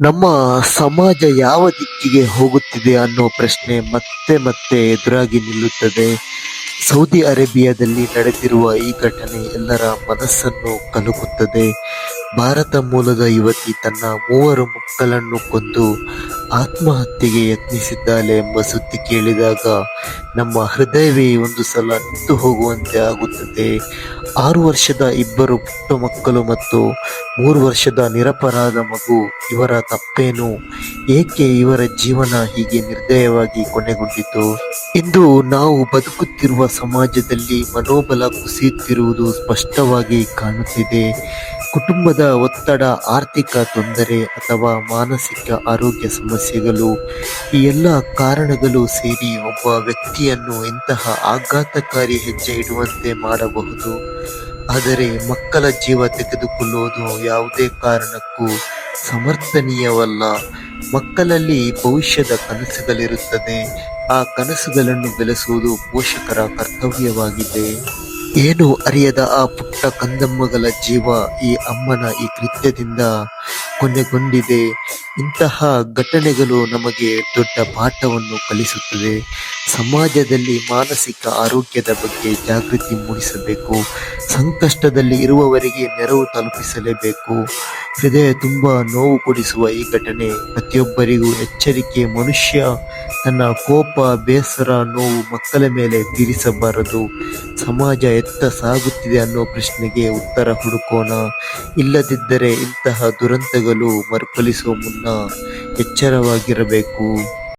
ನಮ್ಮ ಸಮಾಜ ಯಾವ ದಿಕ್ಕಿಗೆ ಹೋಗುತ್ತಿದೆ ಅನ್ನೋ ಪ್ರಶ್ನೆ ಮತ್ತೆ ಮತ್ತೆ ಎದುರಾಗಿ ನಿಲ್ಲುತ್ತದೆ. ಸೌದಿ ಅರೇಬಿಯಾದಲ್ಲಿ ನಡೆದಿರುವ ಈ ಘಟನೆ ಎಲ್ಲರ ಮನಸ್ಸನ್ನು ಕಲಕುತ್ತದೆ. ಭಾರತ ಮೂಲದ ಯುವತಿ ತನ್ನ 3 ಮಕ್ಕಳನ್ನು ಕೊಂದು ಆತ್ಮಹತ್ಯೆಗೆ ಯತ್ನಿಸಿದ್ದಾಳೆ ಎಂಬ ಸುದ್ದಿ ಕೇಳಿದಾಗ ನಮ್ಮ ಹೃದಯವೇ ಒಂದು ಸಲ ನಿಂತು ಹೋಗುವಂತೆ ಆಗುತ್ತದೆ. 6 ವರ್ಷದ 2 ಪುಟ್ಟ ಮಕ್ಕಳು ಮತ್ತು 3 ವರ್ಷದ ನಿರಪರಾಧ ಮಗು, ಇವರ ತಪ್ಪೇನು? ಏಕೆ ಇವರ ಜೀವನ ಹೀಗೆ ನಿರ್ದಯವಾಗಿ ಕೊನೆಗೊಂಡಿತು? ಇಂದು ನಾವು ಬದುಕುತ್ತಿರುವ ಸಮಾಜದಲ್ಲಿ ಮನೋಬಲ ಕುಸಿಯುತ್ತಿರುವುದು ಸ್ಪಷ್ಟವಾಗಿ ಕಾಣುತ್ತಿದೆ. ಕುಟುಂಬದ ಒತ್ತಡ, ಆರ್ಥಿಕ ತೊಂದರೆ ಅಥವಾ ಮಾನಸಿಕ ಆರೋಗ್ಯ ಸಮಸ್ಯೆಗಳು, ಈ ಎಲ್ಲ ಕಾರಣಗಳು ಸೇರಿ ಒಬ್ಬ ವ್ಯಕ್ತಿಯನ್ನು ಇಂತಹ ಆಘಾತಕಾರಿ ಹೆಜ್ಜೆ ಇಡುವಂತೆ ಮಾಡಬಹುದು. ಆದರೆ ಮಕ್ಕಳ ಜೀವ ತೆಗೆದುಕೊಳ್ಳುವುದು ಯಾವುದೇ ಕಾರಣಕ್ಕೂ ಸಮರ್ಥನೀಯವಲ್ಲ. ಮಕ್ಕಳಲ್ಲಿ ಭವಿಷ್ಯದ ಕನಸುಗಳಿರುತ್ತದೆ. ಆ ಕನಸುಗಳನ್ನು ಬೆಳೆಸುವುದು ಪೋಷಕರ ಕರ್ತವ್ಯವಾಗಿದೆ. ಏನು ಅರಿಯದ ಆ ಪುಟ್ಟ ಕಂದಮ್ಮಗಳ ಜೀವ ಈ ಅಮ್ಮನ ಈ ಕೃತ್ಯದಿಂದ ಕೊನೆಗೊಂಡಿದೆ. ಇಂತಹ ಘಟನೆಗಳು ನಮಗೆ ದೊಡ್ಡ ಪಾಠವನ್ನು ಕಲಿಸುತ್ತದೆ. ಸಮಾಜದಲ್ಲಿ ಮಾನಸಿಕ ಆರೋಗ್ಯದ ಬಗ್ಗೆ ಜಾಗೃತಿ ಮೂಡಿಸಬೇಕು. ಸಂಕಷ್ಟದಲ್ಲಿ ಇರುವವರಿಗೆ ನೆರವು ತಲುಪಿಸಲೇಬೇಕು. ಹೃದಯ ತುಂಬ ನೋವು ಕೊಡಿಸುವ ಈ ಘಟನೆ ಪ್ರತಿಯೊಬ್ಬರಿಗೂ ಎಚ್ಚರಿಕೆ. ಮನುಷ್ಯ ತನ್ನ ಕೋಪ, ಬೇಸರ, ನೋವು ಮಕ್ಕಳ ಮೇಲೆ ತೀರಿಸಬಾರದು. ಸಮಾಜ ಎತ್ತ ಸಾಗುತ್ತಿದೆ ಅನ್ನೋ ಪ್ರಶ್ನೆಗೆ ಉತ್ತರ ಹುಡುಕೋಣ. ಇಲ್ಲದಿದ್ದರೆ ಇಂತಹ ದುರಂತಗಳು ಮರುಕಳಿಸುವ ಮುನ್ನ ಎಚ್ಚರವಾಗಿರಬೇಕು.